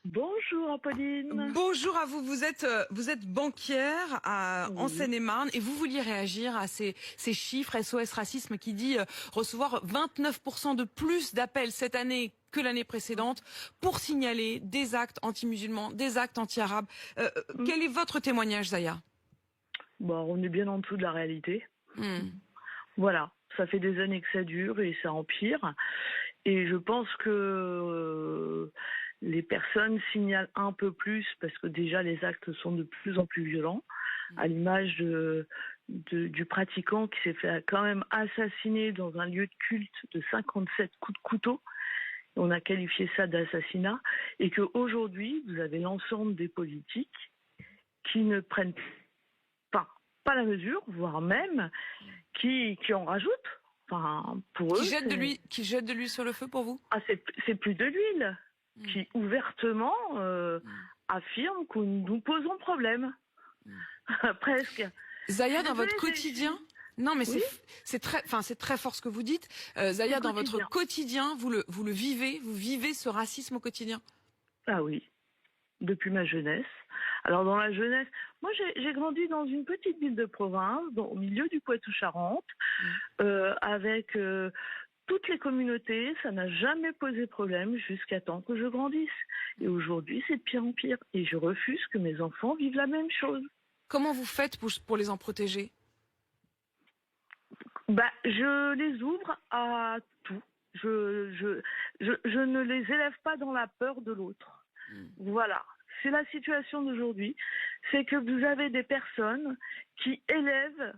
Bonjour Apolline. Bonjour à vous, vous êtes banquière en Oui. Seine-et-Marne et vous vouliez réagir à ces chiffres SOS Racisme qui dit recevoir 29% de plus d'appels cette année que l'année précédente pour signaler des actes anti-musulmans, des actes anti-arabes. Mm. Quel est votre témoignage, Zaya? Bon, on est bien en dessous de la réalité. Hmm. Voilà, ça fait des années que ça dure et ça empire. Et je pense que les personnes signalent un peu plus parce que déjà les actes sont de plus en plus violents, à l'image du pratiquant qui s'est fait quand même assassiner dans un lieu de culte de 57 coups de couteau. On a qualifié ça d'assassinat et qu'aujourd'hui, vous avez l'ensemble des politiques qui ne prennent pas la mesure, voire même qui en rajoutent. Enfin, pour eux, Qui jette de l'huile sur le feu pour vous? c'est plus de l'huile, Hmm. qui ouvertement Hmm. affirme que nous posons problème. Hmm. Presque. Je Zaya, suis dans désolée, votre quotidien, non mais Oui, c'est très fort ce que vous dites. au Zaya, dans votre quotidien. quotidien, vous le vivez, vous vivez ce racisme au quotidien. Ah oui, depuis ma jeunesse. Alors dans la jeunesse, moi j'ai grandi dans une petite ville de province, au milieu du Poitou-Charentes, Mm. avec toutes les communautés. Ça n'a jamais posé problème jusqu'à temps que je grandisse. Et aujourd'hui, c'est de pire en pire. Et je refuse que mes enfants vivent la même chose. Comment vous faites pour les en protéger? Bah, je les ouvre à tout. Je ne les élève pas dans la peur de l'autre. Mm. Voilà. C'est la situation d'aujourd'hui. C'est que vous avez des personnes qui élèvent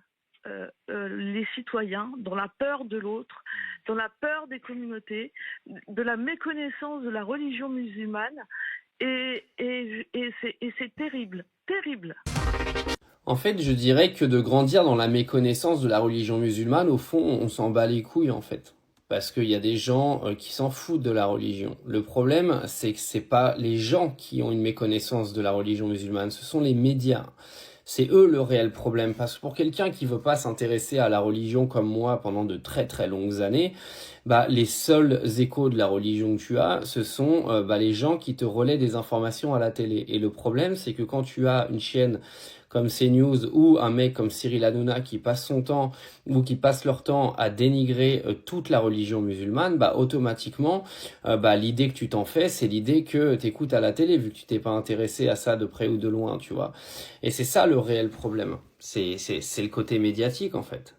les citoyens dans la peur de l'autre, dans la peur des communautés, de la méconnaissance de la religion musulmane. Et c'est terrible, terrible. En fait, je dirais que de grandir dans la méconnaissance de la religion musulmane, au fond, on s'en bat les couilles, en fait. Parce qu'il y a des gens qui s'en foutent de la religion. Le problème, c'est que c'est pas les gens qui ont une méconnaissance de la religion musulmane, ce sont les médias. C'est eux le réel problème. Parce que pour quelqu'un qui veut pas s'intéresser à la religion comme moi pendant de très très longues années, bah, les seuls échos de la religion que tu as, ce sont les gens qui te relaient des informations à la télé. Et le problème, c'est que quand tu as une chaîne comme CNews ou un mec comme Cyril Hanouna qui passe son temps ou qui passe leur temps à dénigrer toute la religion musulmane, bah automatiquement, l'idée que tu t'en fais, c'est l'idée que t'écoutes à la télé vu que tu t'es pas intéressé à ça de près ou de loin, tu vois. Et c'est ça le réel problème. C'est le côté médiatique en fait.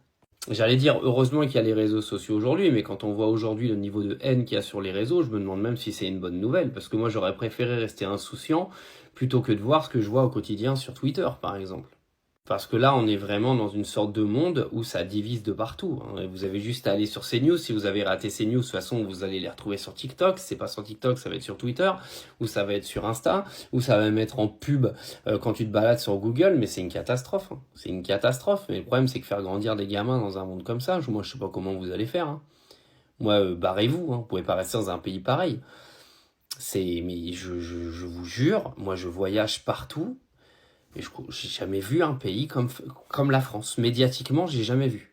J'allais dire heureusement qu'il y a les réseaux sociaux aujourd'hui, mais quand on voit aujourd'hui le niveau de haine qu'il y a sur les réseaux, je me demande même si c'est une bonne nouvelle, parce que moi j'aurais préféré rester insouciant plutôt que de voir ce que je vois au quotidien sur Twitter par exemple. Parce que là, on est vraiment dans une sorte de monde où ça divise de partout. Hein. Vous avez juste à aller sur CNews. Si vous avez raté CNews, de toute façon, vous allez les retrouver sur TikTok. Si c'est pas sur TikTok, ça va être sur Twitter, ou ça va être sur Insta, ou ça va mettre en pub quand tu te balades sur Google. Mais c'est une catastrophe. Hein. C'est une catastrophe. Mais le problème, c'est que faire grandir des gamins dans un monde comme ça, moi, je sais pas comment vous allez faire. Hein. Moi, barrez-vous. Hein. Vous pouvez pas rester dans un pays pareil. Mais je vous jure, moi, je voyage partout. Et j'ai jamais vu un pays comme la France. Médiatiquement, j'ai jamais vu.